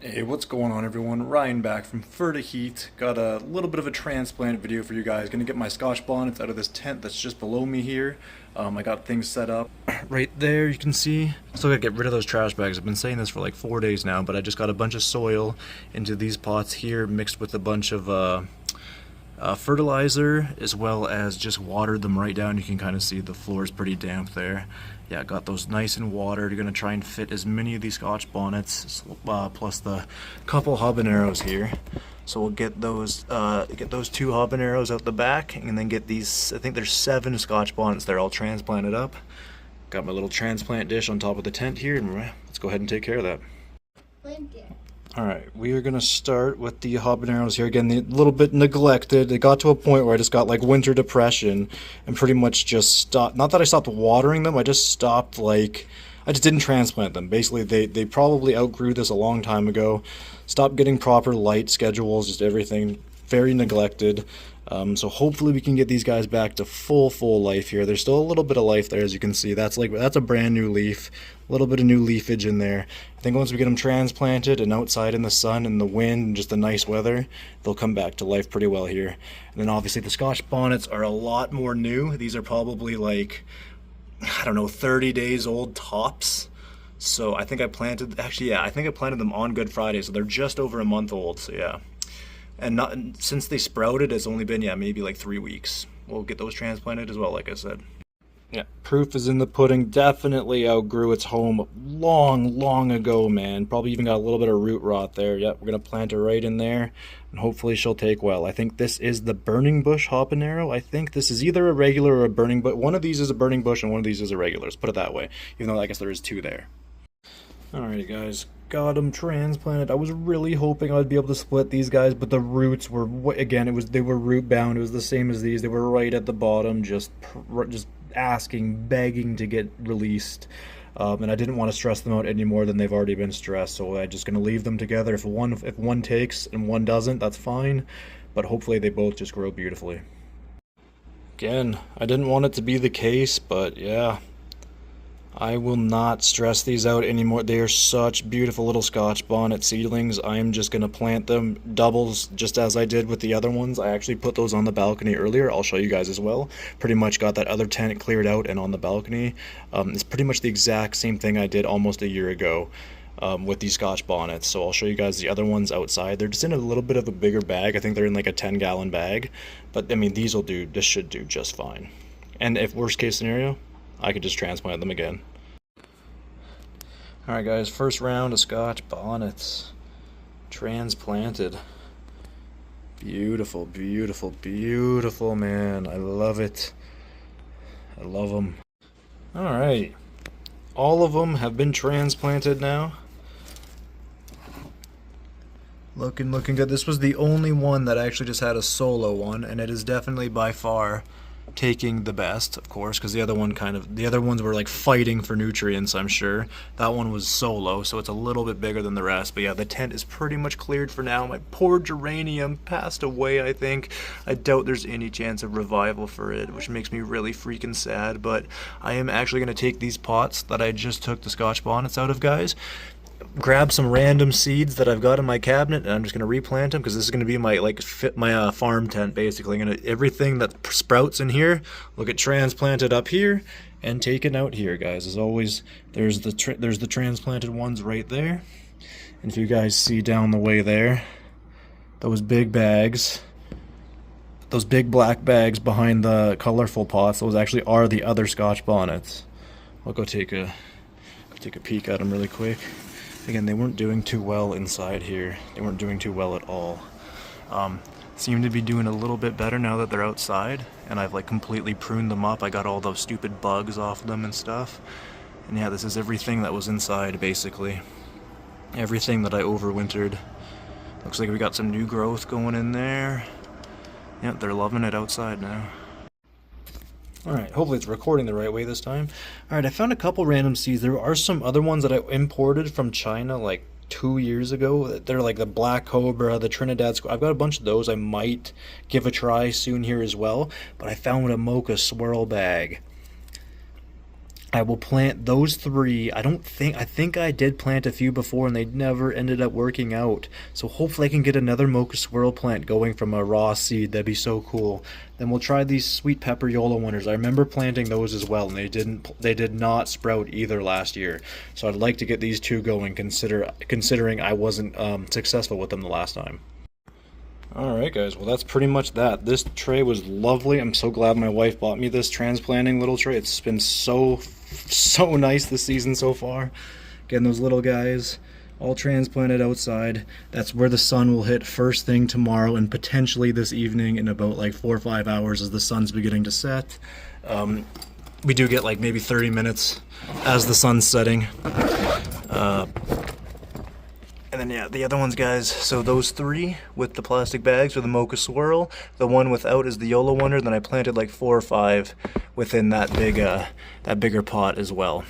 Hey, what's going on everyone? Ryan back from Ferda Heat. Got a little bit of a transplant video for you guys. Gonna get my Scotch bonnets out of this tent that's just below me here. I got things set up right there, you can see. Still gotta get rid of those trash bags. I've been saying this for like 4 days now, but I just got a bunch of soil into these pots here mixed with a bunch of fertilizer, as well as just watered them right down. You can kind of see the floor is pretty damp there. Yeah, got those nice and watered. You're gonna try and fit as many of these Scotch bonnets, plus the couple habaneros here. So we'll get those two habaneros out the back, and then get these. I think there's 7 Scotch bonnets there, all transplanted up. Got my little transplant dish on top of the tent here, and let's go ahead and take care of that. Alright, we are going to start with the habaneros here. Again, a little bit neglected. It got to a point where I just got like winter depression and pretty much just stopped. Not that I stopped watering them, I just stopped I just didn't transplant them. Basically, they probably outgrew this a long time ago. Stopped getting proper light schedules, just everything very neglected. So hopefully we can get these guys back to full life here. There's still a little bit of life there, as you can see. That's a brand new leaf, a little bit of new leafage in there. I think once we get them transplanted and outside in the sun and the wind and just the nice weather, they'll come back to life pretty well here. And then obviously the Scotch bonnets are a lot more new. These are probably like, I don't know, 30 days old tops. So I think I planted, actually, yeah, I think I planted them on Good Friday, so they're just over a month old, so yeah. And not since they sprouted, it's only been, yeah, maybe like 3 weeks. We'll get those transplanted as well, like I said. Yeah, proof is in the pudding. Definitely outgrew its home long ago, man. Probably even got a little bit of root rot there. Yep, we're gonna plant her right in there, and hopefully she'll take well. I think this is the burning bush habanero. I think this is either a regular or a burning bush. One of these is a burning bush and one of these is a regular. Let's put it that way, even though I guess there is 2 there. Alrighty guys, got them transplanted. I was really hoping I'd be able to split these guys, but the roots were, again, they were root bound. It was the same as these. They were right at the bottom, just asking, begging to get released. And I didn't want to stress them out any more than they've already been stressed, so I'm just going to leave them together. If one takes and one doesn't, that's fine, but hopefully they both just grow beautifully. Again, I didn't want it to be the case, but yeah. I will not stress these out anymore. They are such beautiful little Scotch bonnet seedlings. I'm just going to plant them doubles just as I did with the other ones. I actually put those on the balcony earlier. I'll show you guys as well. Pretty much got that other tent cleared out and on the balcony. It's pretty much the exact same thing I did almost a year ago with these Scotch bonnets. So I'll show you guys the other ones outside. They're just in a little bit of a bigger bag. I think they're in like a 10-gallon bag. But I mean, these should do just fine. And if worst case scenario, I could just transplant them again. Alright guys, first round of Scotch bonnets. Transplanted. Beautiful, man. I love it. I love them. Alright. All of them have been transplanted now. Looking good. This was the only one that actually just had a solo one, and it is definitely by far taking the best, of course, because the other ones were like fighting for nutrients, I'm sure. That one was solo, so it's a little bit bigger than the rest. But yeah, the tent is pretty much cleared for now. My poor geranium passed away, I think. I doubt there's any chance of revival for it, which makes me really freaking sad. But I am actually going to take these pots that I just took the Scotch bonnets out of, guys, grab some random seeds that I've got in my cabinet, and I'm just going to replant them, because this is going to be my farm tent, basically. Everything that sprouts in here will get transplanted up here and taken out here, guys. As always, there's the transplanted ones right there. And if you guys see down the way there, those big bags, those big black bags behind the colorful pots, those actually are the other Scotch bonnets. I'll go take a peek at them really quick. Again, they weren't doing too well inside here. They weren't doing too well at all. Seem to be doing a little bit better now that they're outside, and I've like completely pruned them up. I got all those stupid bugs off them and stuff. And yeah, this is everything that was inside, basically. Everything that I overwintered. Looks like we got some new growth going in there. Yep, they're loving it outside now. Alright, hopefully it's recording the right way this time. Alright, I found a couple random seeds. There are some other ones that I imported from China like 2 years ago. They're like the Black Cobra, the Trinidad I've got a bunch of those. I might give a try soon here as well. But I found a Mocha Swirl bag. I will plant those three. I think I did plant a few before and they never ended up working out. So hopefully I can get another Mocha Swirl plant going from a raw seed. That'd be so cool. Then we'll try these sweet pepper YOLO winners. I remember planting those as well and they did not sprout either last year. So I'd like to get these two going considering I wasn't successful with them the last time. Alright guys, well that's pretty much that. This tray was lovely. I'm so glad my wife bought me this transplanting little tray. It's been so nice this season so far. Getting those little guys all transplanted outside. That's where the sun will hit first thing tomorrow and potentially this evening in about like 4 or 5 hours as the sun's beginning to set. We do get like maybe 30 minutes as the sun's setting. And then yeah, the other ones, guys, so those three with the plastic bags are the Mocha Swirl. The one without is the YOLO Wonder. Then I planted like 4 or 5 within that bigger pot as well.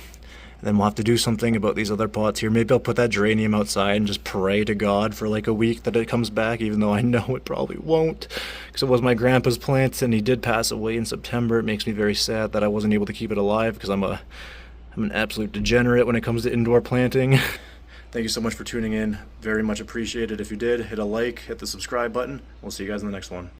And then we'll have to do something about these other pots here. Maybe I'll put that geranium outside and just pray to God for like a week that it comes back, even though I know it probably won't. Because it was my grandpa's plant and he did pass away in September. It makes me very sad that I wasn't able to keep it alive because I'm an absolute degenerate when it comes to indoor planting. Thank you so much for tuning in. Very much appreciated. If you did, hit a like, hit the subscribe button. We'll see you guys in the next one.